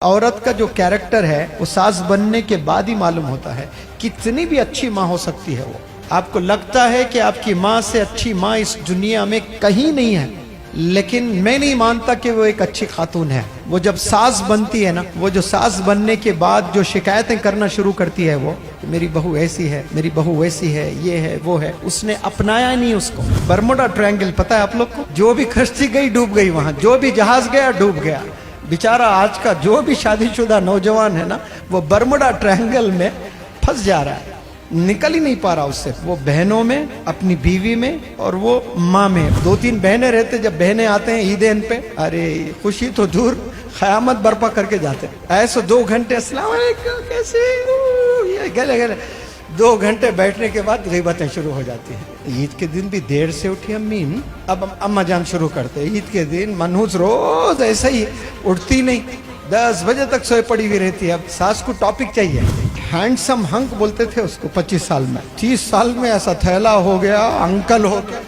औरत का जो कैरेक्टर है वो सास बनने के बाद ही मालूम होता है। कितनी भी अच्छी माँ हो सकती है वो, आपको लगता है कि आपकी माँ से अच्छी माँ इस दुनिया में कहीं नहीं है, लेकिन मैं नहीं मानता कि वो एक अच्छी खातून है। वो जब सास बनती है ना, वो जो सास बनने के बाद जो शिकायतें करना शुरू करती है वो, मेरी बहू ऐसी है, मेरी बहू वैसी है, ये है वो है, उसने अपनाया नहीं उसको। बर्मुडा ट्रायंगल पता है आप लोग को? जो भी कश्ती गई डूब गई, वहां जो भी जहाज गया डूब गया। बेचारा आज का जो भी शादीशुदा नौजवान है ना, वो बर्मुडा ट्रायंगल में फंस जा रहा है, निकल ही नहीं पा रहा उससे। वो बहनों में, अपनी बीवी में और वो माँ में। दो तीन बहनें रहते, जब बहनें आते हैं ईद पे, अरे खुशी तो दूर क़यामत बर्पा करके जाते हैं। ऐसे 2 घंटे अस्सलाम वालेकुम कैसे, ये गले गले 2 घंटे बैठने के बाद ग़ीबतें शुरू हो जाती हैं। ईद के दिन भी देर से उठी अम्मी, अब अम्मा जान शुरू करते। ईद के दिन मनहूस रोज ऐसा ही उठती नहीं, 10 बजे तक सोए पड़ी हुई रहती है। अब सास को टॉपिक चाहिए। हैंडसम हंक बोलते थे उसको 25 साल में। 30 साल में ऐसा थैला हो गया, अंकल हो गया,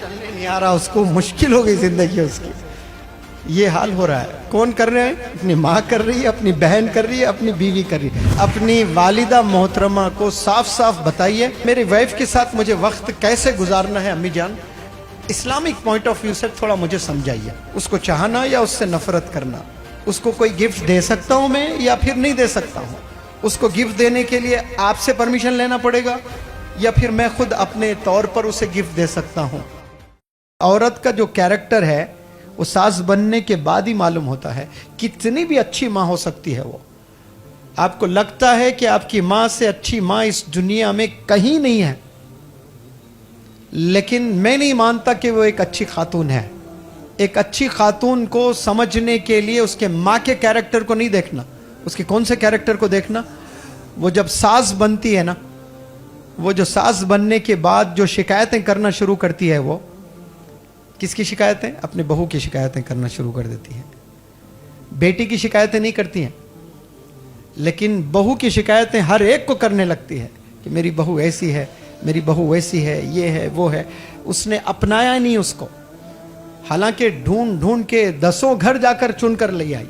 चलने नहीं आ रहा उसको, मुश्किल हो गई जिंदगी उसकी। ये हाल हो रहा है। कौन कर रहे हैं? अपनी माँ कर रही है, अपनी बहन कर रही है, अपनी बीवी कर रही है। अपनी वालिदा मोहतरमा को साफ साफ बताइए, मेरी वाइफ के साथ मुझे वक्त कैसे गुजारना है अम्मी जान, इस्लामिक पॉइंट ऑफ व्यू से थोड़ा मुझे समझाइए। उसको चाहना या उससे नफरत करना? उसको कोई गिफ्ट दे सकता हूँ मैं या फिर नहीं दे सकता हूँ? उसको गिफ्ट देने के लिए आपसे परमिशन लेना पड़ेगा या फिर मैं खुद अपने तौर पर उसे गिफ्ट दे सकता हूँ? औरत का जो कैरेक्टर है वो सास बनने के बाद ही मालूम होता है। कितनी भी अच्छी माँ हो सकती है वो, आपको लगता है कि आपकी माँ से अच्छी माँ इस दुनिया में कहीं नहीं है, लेकिन मैं नहीं मानता कि वो एक अच्छी खातून है। एक अच्छी खातून को समझने के लिए उसके माँ के कैरेक्टर को नहीं देखना, उसके कौन से कैरेक्टर को देखना। वो जब सास बनती है ना, वो जो सास बनने के बाद जो शिकायतें करना शुरू करती है, वो किसकी शिकायतें? अपने बहू की शिकायतें करना शुरू कर देती है। बेटी की शिकायतें नहीं करती हैं, लेकिन बहू की शिकायतें हर एक को करने लगती है कि मेरी बहू ऐसी है, मेरी बहू वैसी है, ये है वो है। उसने अपनाया नहीं उसको, हालांकि ढूंढ ढूंढ के 10 घर जाकर चुन कर ले आई,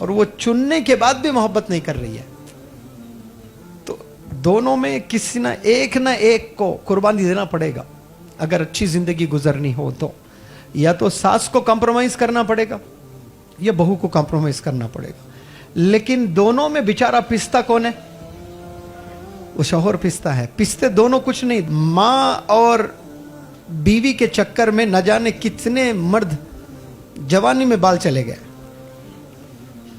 और वो चुनने के बाद भी मोहब्बत नहीं कर रही है। तो दोनों में किसी ना एक को कुर्बानी देना पड़ेगा अगर अच्छी जिंदगी गुजरनी हो तो। या तो सास को कॉम्प्रोमाइज करना पड़ेगा या बहू को कॉम्प्रोमाइज करना पड़ेगा, लेकिन दोनों में बेचारा पिसता कौन है? वो शौहर पिसता है। पिसते दोनों कुछ नहीं, माँ और बीवी के चक्कर में न जाने कितने मर्द जवानी में बाल चले गए,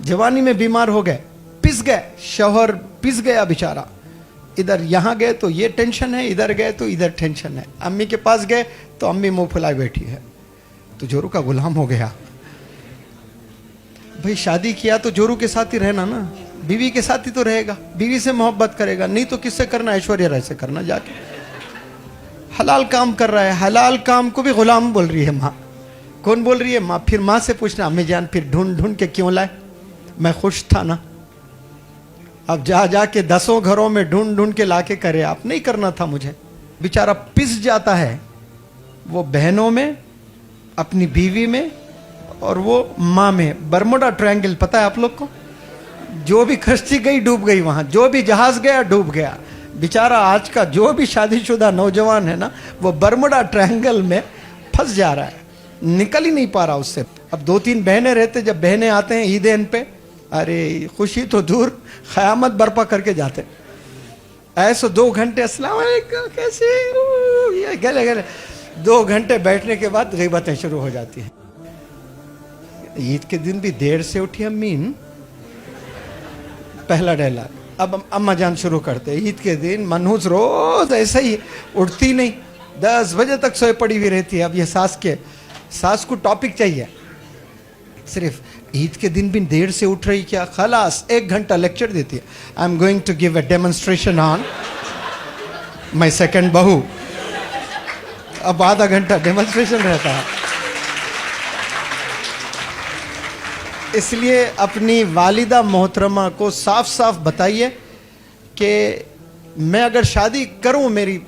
जवानी में बीमार हो गए, पिस गए। शौहर पिस गया बेचारा। इधर यहां गए तो ये टेंशन है, इधर गए तो इधर टेंशन है। अम्मी के पास गए तो अम्मी मुंह फुलाए बैठी है, तो जोरू का गुलाम हो गया। भाई शादी किया तो जोरू के साथ ही रहना ना, बीवी के साथ ही तो रहेगा, बीवी से मोहब्बत करेगा, नहीं तो किससे करना? ऐश्वर्या राय से करना जाके। हलाल काम कर रहा है, हलाल काम को भी गुलाम बोल रही है माँ। कौन बोल रही है? माँ। फिर माँ से पूछना, अम्मी जान फिर ढूंढ ढूंढ के क्यों लाए? मैं खुश था ना। अब जा जाके 10 घरों में ढूंढ ढूंढ के लाके करे, आप नहीं करना था मुझे। बेचारा पिस जाता है वो बहनों में, अपनी बीवी में और वो माँ में। बर्मुडा ट्रायंगल पता है आप लोग को? जो भी कश्ती गई डूब गई, वहां जो भी जहाज गया डूब गया। बेचारा आज का जो भी शादीशुदा नौजवान है ना, वो बर्मुडा ट्रायंगल में फंस जा रहा है, निकल ही नहीं पा रहा उससे। अब 2-3 बहनें रहते, जब बहनें आते हैं ईद पे, अरे खुशी तो दूर क़यामत बर्पा करके जाते। ऐसे 2 घंटे अस्सलाम वालेकुम कैसे, ये गले गले 2 घंटे बैठने के बाद ग़ीबतें शुरू हो जाती हैं। ईद के दिन भी देर से उठी अम्मी, पहला डायलॉग। अब अम्मा जान शुरू करते। ईद के दिन मनहूस रोज ऐसा ही उठती नहीं, 10 बजे तक सोए पड़ी हुई रहती है। अब ये सास को टॉपिक चाहिए। सिर्फ ईद के दिन भी देर से उठ रही क्या? खलास 1 घंटा लेक्चर देती है। I am going to give a demonstration on my second बहू। अब आधा घंटा डेमोन्स्ट्रेशन रहता है। इसलिए अपनी वालिदा मोहतरमा को साफ साफ बताइए कि मैं अगर शादी करूं, मेरी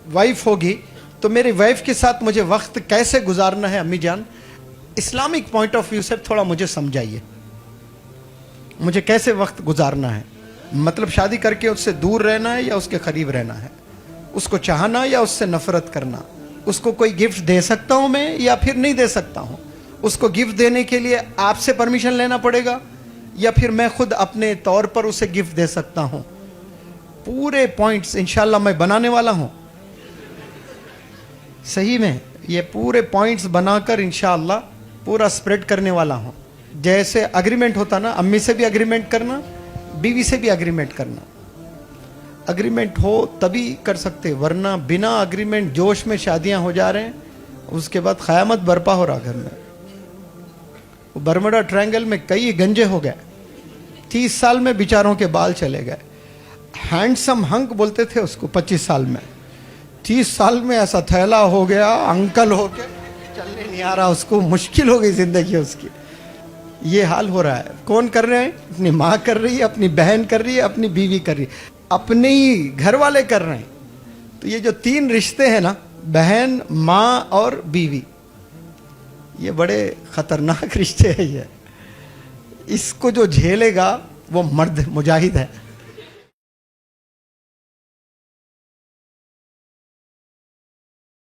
वाइफ होगी, तो मेरी वाइफ के साथ मुझे वक्त कैसे गुजारना है अम्मी जान, इस्लामिक पॉइंट ऑफ व्यू से थोड़ा मुझे समझाइए। मुझे कैसे वक्त गुजारना है, मतलब शादी करके उससे दूर रहना है या उसके करीब रहना है, उसको चाहना या उससे नफरत करना, उसको कोई गिफ्ट दे सकता हूं मैं या फिर नहीं दे सकता हूं, उसको गिफ्ट देने के लिए आपसे परमिशन लेना पड़ेगा या फिर मैं खुद अपने तौर पर उसे गिफ्ट दे सकता हूं। पूरे पॉइंट्स इंशाल्लाह मैं बनाने वाला हूं, सही में ये पूरे पॉइंट्स बनाकर इंशाल्लाह पूरा स्प्रेड करने वाला हूं। जैसे अग्रीमेंट होता ना, अम्मी से भी अग्रीमेंट करना, बीवी से भी अग्रीमेंट करना। अग्रीमेंट हो तभी कर सकते, वरना बिना अग्रीमेंट जोश में शादियां हो जा रहे हैं, उसके बाद क़यामत बर्पा हो रहा घर में। बर्मुडा ट्रायंगल में कई गंजे हो गए, 30 साल में बेचारों के बाल चले गए। हैंडसम हंक बोलते थे उसको 25 साल में, 30 साल में ऐसा थैला हो गया, अंकल हो गया, चलने नहीं आ रहा उसको, मुश्किल हो गई जिंदगी उसकी। ये हाल हो रहा है। कौन कर रहे हैं? अपनी माँ कर रही है, अपनी बहन कर रही है, अपनी बीवी कर रही है, अपने ही घर वाले कर रहे हैं। तो ये जो 3 रिश्ते हैं ना, बहन, माँ और बीवी, ये बड़े खतरनाक रिश्ते हैं। ये इसको जो झेलेगा वो मर्द मुजाहिद है।